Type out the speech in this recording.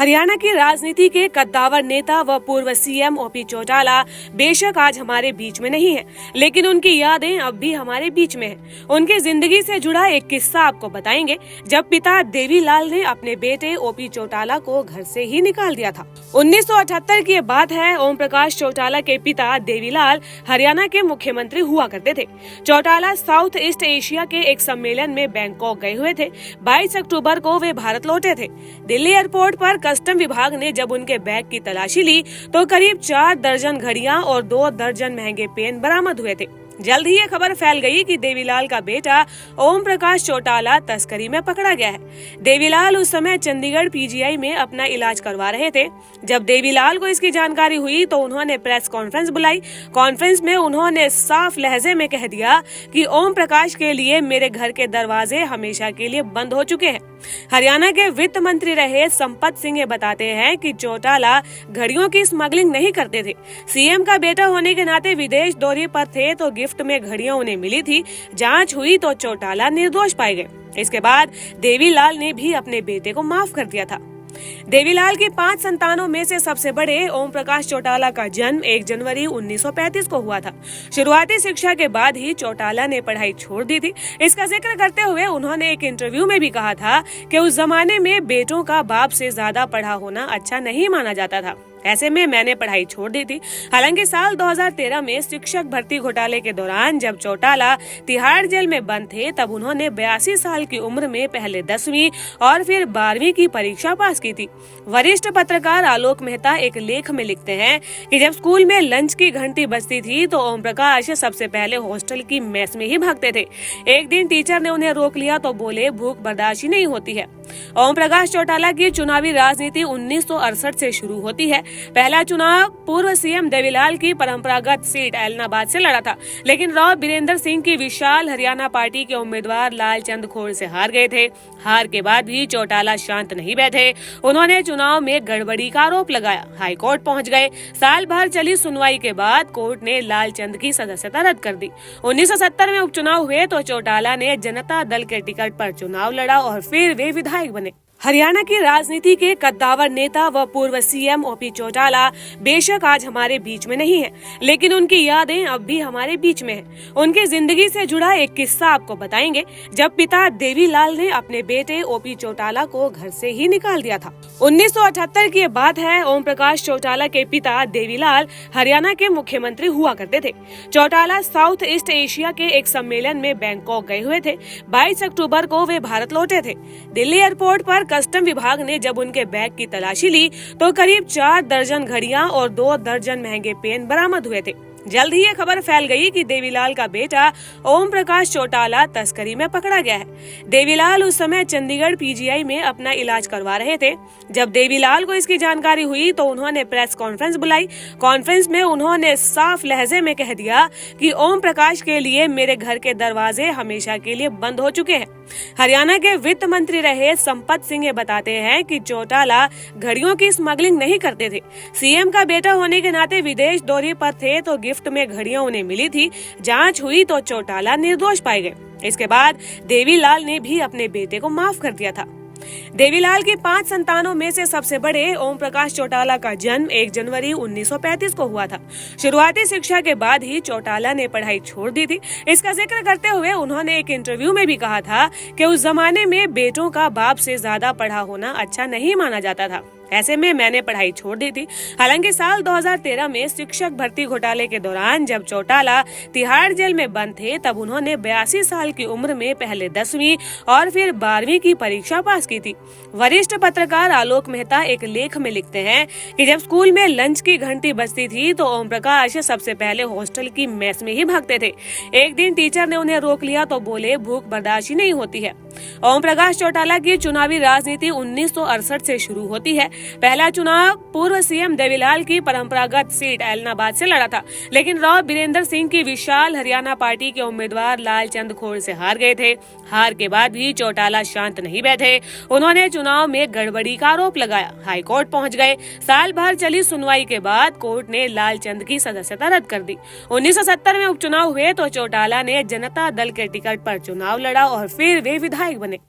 हरियाणा की राजनीति के कद्दावर नेता व पूर्व सीएम ओपी चौटाला बेशक आज हमारे बीच में नहीं है, लेकिन उनकी यादें अब भी हमारे बीच में हैं। उनकी जिंदगी से जुड़ा एक किस्सा आपको बताएंगे, जब पिता देवीलाल ने अपने बेटे ओपी चौटाला को घर से ही निकाल दिया था। 1978 की बात है। ओम प्रकाश चौटाला के पिता देवीलाल हरियाणा के मुख्यमंत्री हुआ करते थे। चौटाला साउथ ईस्ट एशिया के एक सम्मेलन में बैंकॉक गए हुए थे। 22 अक्टूबर को वे भारत लौटे थे। दिल्ली एयरपोर्ट पर कस्टम विभाग ने जब उनके बैग की तलाशी ली तो करीब 4 दर्जन घड़ियां और 2 दर्जन महंगे पेन बरामद हुए थे। जल्द ही ये खबर फैल गई कि देवीलाल का बेटा ओम प्रकाश चौटाला तस्करी में पकड़ा गया है। देवीलाल उस समय चंडीगढ़ पीजीआई में अपना इलाज करवा रहे थे। जब देवीलाल को इसकी जानकारी हुई तो उन्होंने प्रेस कॉन्फ्रेंस बुलाई। कॉन्फ्रेंस में उन्होंने साफ लहजे में कह दिया कि ओम प्रकाश के लिए मेरे घर के दरवाजे हमेशा के लिए बंद हो चुके हैं। हरियाणा के वित्त मंत्री रहे संपत सिंह ये बताते हैं कि चौटाला घड़ियों की स्मगलिंग नहीं करते थे। सीएम का बेटा होने के नाते विदेश दौरे पर थे तो गिफ्ट में घड़ियां उन्हें मिली थी। जांच हुई तो चौटाला निर्दोष पाए गए। इसके बाद देवीलाल ने भी अपने बेटे को माफ कर दिया था। देवीलाल की 5 संतानों में से सबसे बड़े ओम प्रकाश चौटाला का जन्म 1 जनवरी 1935 को हुआ था। शुरुआती शिक्षा के बाद ही चौटाला ने पढ़ाई छोड़ दी थी। इसका जिक्र करते हुए उन्होंने एक इंटरव्यू में भी कहा था कि उस जमाने में बेटों का बाप से ज्यादा पढ़ा होना अच्छा नहीं माना जाता था। ऐसे में मैंने पढ़ाई छोड़ दी थी। हालांकि साल 2013 में शिक्षक भर्ती घोटाले के दौरान जब चौटाला तिहाड़ जेल में बंद थे तब उन्होंने 82 साल की उम्र में पहले 10वीं और फिर 12वीं की परीक्षा पास की थी। वरिष्ठ पत्रकार आलोक मेहता एक लेख में लिखते हैं कि जब स्कूल में लंच की घंटी बजती थी तो ओम प्रकाश सबसे पहले हॉस्टल की मेस में ही भागते थे। एक दिन टीचर ने उन्हें रोक लिया तो बोले भूख बर्दाश्त ही नहीं होती है। ओम प्रकाश चौटाला की चुनावी राजनीति 1968 से शुरू होती है। पहला चुनाव पूर्व सीएम देवीलाल की परंपरागत सीट ऐलनाबाद से लड़ा था, लेकिन राव बीरेंद्र सिंह की विशाल हरियाणा पार्टी के उम्मीदवार लालचंद खोड़ से हार गए थे। हार के बाद भी चौटाला शांत नहीं बैठे। उन्होंने चुनाव में गड़बड़ी का आरोप लगाया। हाई कोर्ट पहुंच गए। साल भर चली सुनवाई के बाद कोर्ट ने लालचंद की सदस्यता रद्द कर दी। 1970 में उपचुनाव हुए तो चौटाला ने जनता दल के टिकट पर चुनाव लड़ा और फिर वे विधायक बने। हरियाणा की राजनीति के कद्दावर नेता व पूर्व सीएम ओपी चौटाला बेशक आज हमारे बीच में नहीं है, लेकिन उनकी यादें अब भी हमारे बीच में हैं। उनकी जिंदगी से जुड़ा एक किस्सा आपको बताएंगे, जब पिता देवीलाल ने अपने बेटे ओपी चौटाला को घर से ही निकाल दिया था। 1978 की बात है। ओम प्रकाश चौटाला के पिता देवीलाल हरियाणा के मुख्यमंत्री हुआ करते थे। चौटाला साउथ ईस्ट एशिया के एक सम्मेलन में बैंकॉक गए हुए थे। 22 अक्टूबर को वे भारत लौटे थे। दिल्ली एयरपोर्ट पर कस्टम विभाग ने जब उनके बैग की तलाशी ली तो करीब 4 दर्जन घड़ियां और 2 दर्जन महंगे पेन बरामद हुए थे। जल्द ही ये खबर फैल गई कि देवीलाल का बेटा ओम प्रकाश चौटाला तस्करी में पकड़ा गया है। देवीलाल उस समय चंडीगढ़ पीजीआई में अपना इलाज करवा रहे थे। जब देवीलाल को इसकी जानकारी हुई तो उन्होंने प्रेस कॉन्फ्रेंस बुलाई। कॉन्फ्रेंस में उन्होंने साफ लहजे में कह दिया कि ओम प्रकाश के लिए मेरे घर के दरवाजे हमेशा के लिए बंद हो चुके हैं। हरियाणा के वित्त मंत्री रहे संपत सिंह ये बताते हैं कि चौटाला घड़ियों की स्मगलिंग नहीं करते थे। सीएम का बेटा होने के नाते विदेश दौरे पर थे तो गिफ्ट में घड़ियां उन्हें मिली थी। जांच हुई तो चौटाला निर्दोष पाए गए। इसके बाद देवीलाल ने भी अपने बेटे को माफ कर दिया था। देवीलाल की 5 संतानों में से सबसे बड़े ओम प्रकाश चौटाला का जन्म 1 जनवरी 1935 को हुआ था। शुरुआती शिक्षा के बाद ही चौटाला ने पढ़ाई छोड़ दी थी। इसका जिक्र करते हुए उन्होंने एक इंटरव्यू में भी कहा था कि उस जमाने में बेटों का बाप से ज्यादा पढ़ा होना अच्छा नहीं माना जाता था। ऐसे में मैंने पढ़ाई छोड़ दी थी। हालांकि साल 2013 में शिक्षक भर्ती घोटाले के दौरान जब चौटाला तिहाड़ जेल में बंद थे तब उन्होंने 82 साल की उम्र में पहले 10वीं और फिर 12वीं की परीक्षा पास की थी। वरिष्ठ पत्रकार आलोक मेहता एक लेख में लिखते हैं कि जब स्कूल में लंच की घंटी बजती थी तो ओम प्रकाश सबसे पहले हॉस्टल की मेस में ही भागते थे। एक दिन टीचर ने उन्हें रोक लिया तो बोले भूख बर्दाश्त ही नहीं होती है। ओम प्रकाश चौटाला की चुनावी राजनीति 1968 से शुरू होती है। पहला चुनाव पूर्व सीएम देवीलाल की परंपरागत सीट ऐलनाबाद से लड़ा था, लेकिन राव बीरेंद्र सिंह की विशाल हरियाणा पार्टी के उम्मीदवार लालचंद खोड़ से हार गए थे। हार के बाद भी चौटाला शांत नहीं बैठे। उन्होंने चुनाव में गड़बड़ी का आरोप लगाया। हाई कोर्ट पहुंच गए। साल भर चली सुनवाई के बाद कोर्ट ने लालचंद की सदस्यता रद्द कर दी। 1970 में उपचुनाव हुए तो चौटाला ने जनता दल के टिकट पर चुनाव लड़ा और फिर वे विधायक बने।